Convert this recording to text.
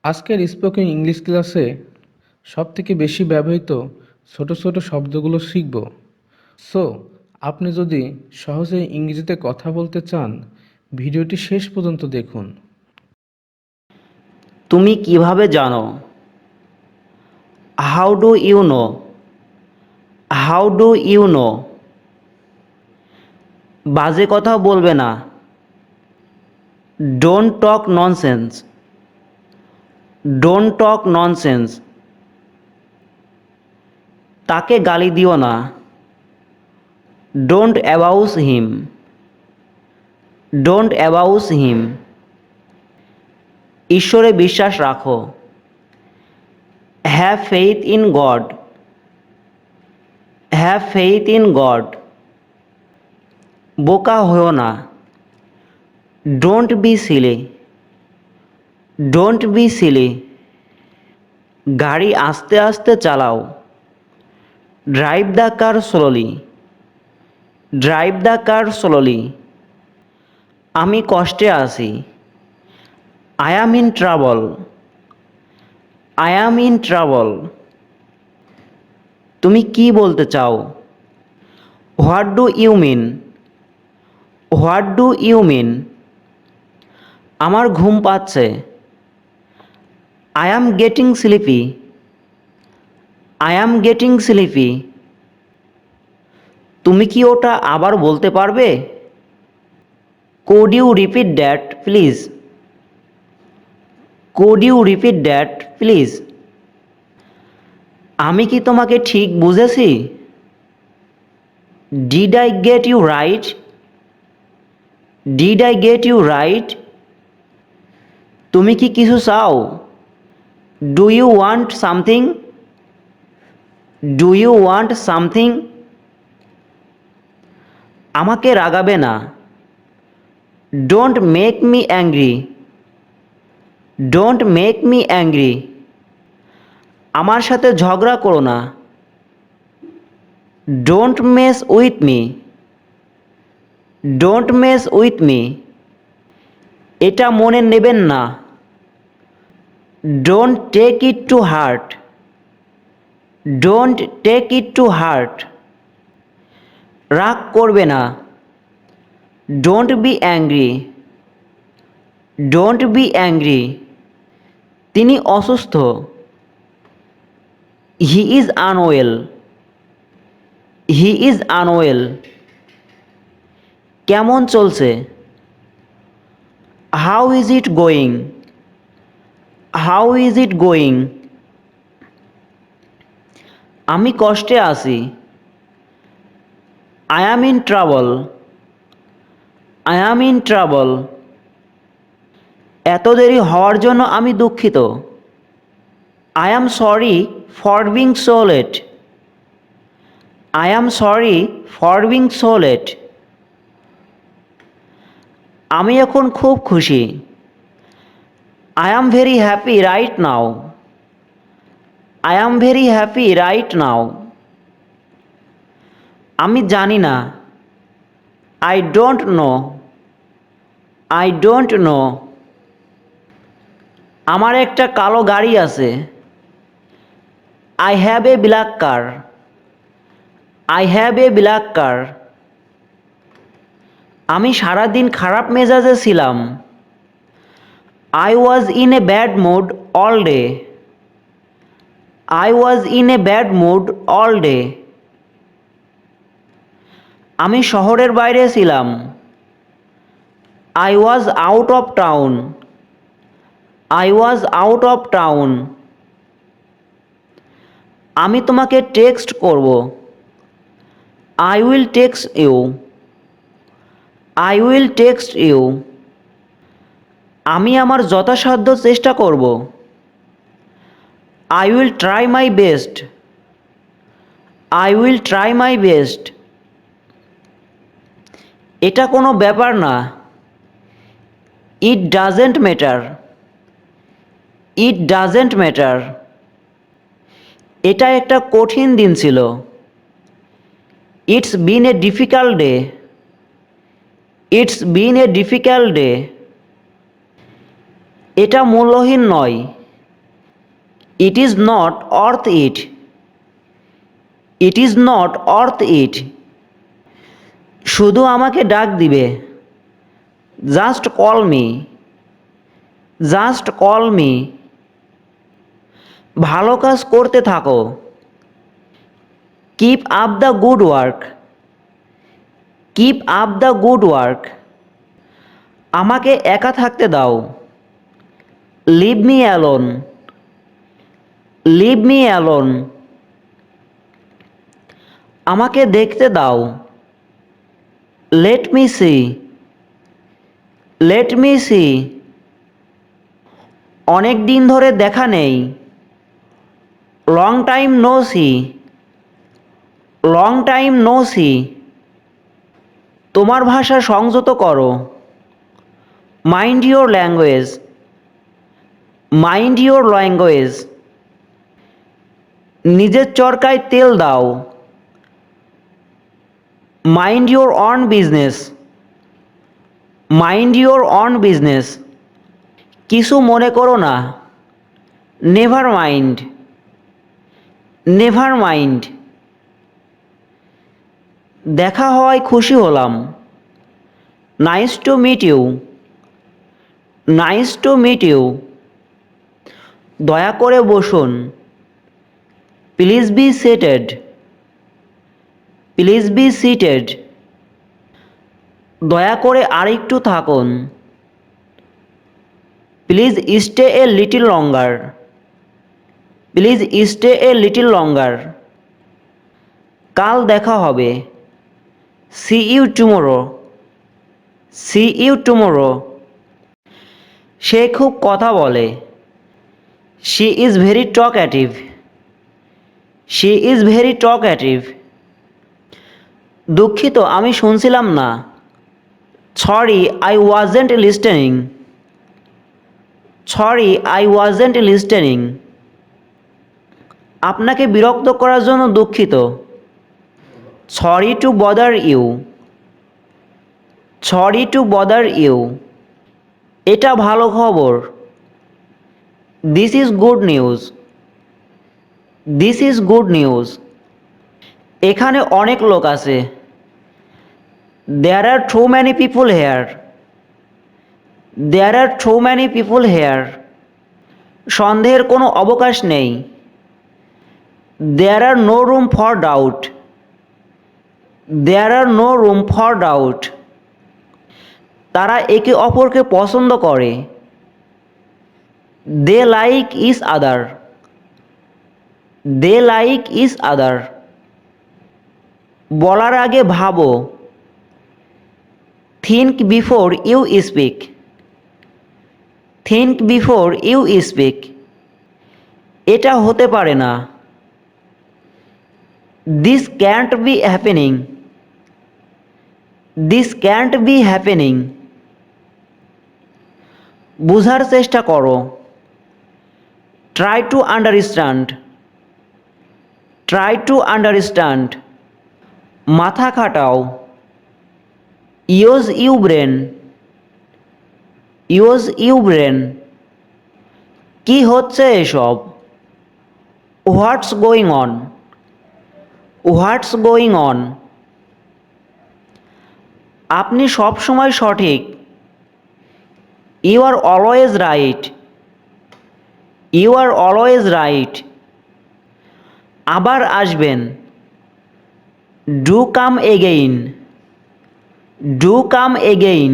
আজকের spoken English ক্লাসে সবথেকে বেশি ব্যবহৃত ছোট ছোট শব্দগুলো শিখব। সো আপনি যদি সহজে ইংরেজিতে কথা বলতে চান, ভিডিওটি শেষ পর্যন্ত দেখুন। তুমি কিভাবে জানো? How do you know? How do you know? বাজে কথা বলবে না। Don't talk nonsense. Don't talk nonsense. তাকে গালি দিও না। Don't abuse him. Don't abuse him. ঈশ্বরে বিশ্বাস রাখো। Have faith in God. Have faith in God. বোকা হও না। Don't be silly. Don't be silly. গাড়ি আস্তে আস্তে চালাও। Drive the car slowly. Drive the car slowly. আমি কষ্টে আছি। I am in trouble. I am in trouble. তুমি কি বলতে চাও? What do you mean? What do you mean? আমার ঘুম পাচ্ছে। I am getting sleepy. I am getting sleepy. তুমি কি ওটা আবার বলতে পারবে? Could you repeat that please? Could you repeat that please? আমি কি তোমাকে ঠিক বুঝেছি? Did I get you right? Did I get you right? তুমি কি কিছু চাও? Do you want something? Do you want something? আমাকে রাগাবে না। Don't make me angry. Don't make me angry. আমার সাথে ঝগড়া করো না। Don't mess with me. Don't mess with me. এটা মনে নেবেন না। Don't take it to heart. Don't take it to heart. রাগ করবে না। Don't be angry. Don't be angry. তিনি অসুস্থ। He is unwell. He is unwell. কেমন চলছে? How is it going? How is it going? আমি কষ্টে আছি। I am in trouble. I am in trouble. এত দেরি হওয়ার জন্য আমি দুঃখিত। I am sorry for being so late. I am sorry for being so late. আমি এখন খুব খুশি। I am very happy right now. I am very happy right now. আমি জানি না। I don't know. I don't know. আমার একটা কালো গাড়ি আছে। I have a black car. I have a black car. আমি সারাদিন খারাপ মেজাজে ছিলাম। I was in a bad mood all day. I was in a bad mood all day. আমি শহরের বাইরে ছিলাম। I was out of town. I was out of town. আমি তোমাকে টেক্সট করব। I will text you. I will text you. আমি আমার যথাসাধ্য চেষ্টা করব। I will try my best. I will try my best. এটা কোনো ব্যাপার না। It doesn't matter. It doesn't matter. এটা একটা কঠিন দিন ছিল। It's been A difficult day. It's been A difficult day. এটা মূল্যহীন নয়। It is not worth it. It is not worth it. শুধু আমাকে ডাক দিবে। Just call me. Just call me. ভালো কাজ করতে থাকো। Keep up the good work. Keep up the good work. আমাকে একা থাকতে দাও। Leave me alone. Leave me alone. আমাকে দেখতে দাও। Let me see. Let me see. অনেক দিন ধরে দেখা নেই। Long time no see. Long time no see. তোমার ভাষা সংযত করো। Mind your language. Mind your language. নিজের চরকায় তেল দাও। Mind your own business. Mind your own business. কিছু মনে করো না। Never mind. Never mind. দেখা হওয়ায় খুশি হলাম। Nice to meet you. Nice to meet you. দয়া করে বসুন। Please be seated. Please be seated. দয়া করে আরেকটু থাকুন। Please stay a little longer. Please stay a little longer. কাল দেখা হবে। See you tomorrow. See you tomorrow. সে খুব কথা বলে। She is very talkative. She is very talkative. দুঃখিত আমি শুনছিলাম না। Sorry I wasn't listening. Sorry I wasn't listening. আপনাকে বিরক্ত করার জন্য দুঃখিত। Sorry to bother you. Sorry to bother you. এটা ভালো খবর। This is good news. This is good news. এখানে অনেক লোক আছে। There are too many people here. There are too many people here. সন্দেহের কোনো অবকাশ নেই। There are no room for doubt. There are no room for doubt. তারা একে অপরকে পছন্দ করে। They like each other. They like each other. বলার আগে ভাবো। Think before you speak. Think before you speak. এটা হতে পারে না। This can't be happening. This can't be happening. বুঝার চেষ্টা করো। Try to understand. Try to understand. মাথা খাটাও। Use you brain. Use you brain. কি হচ্ছে এসব? What's going on. What's going on. আপনি সব সময় সঠিক। You are always right. You are always right. আবার আসবেন। Do come again. Do come again.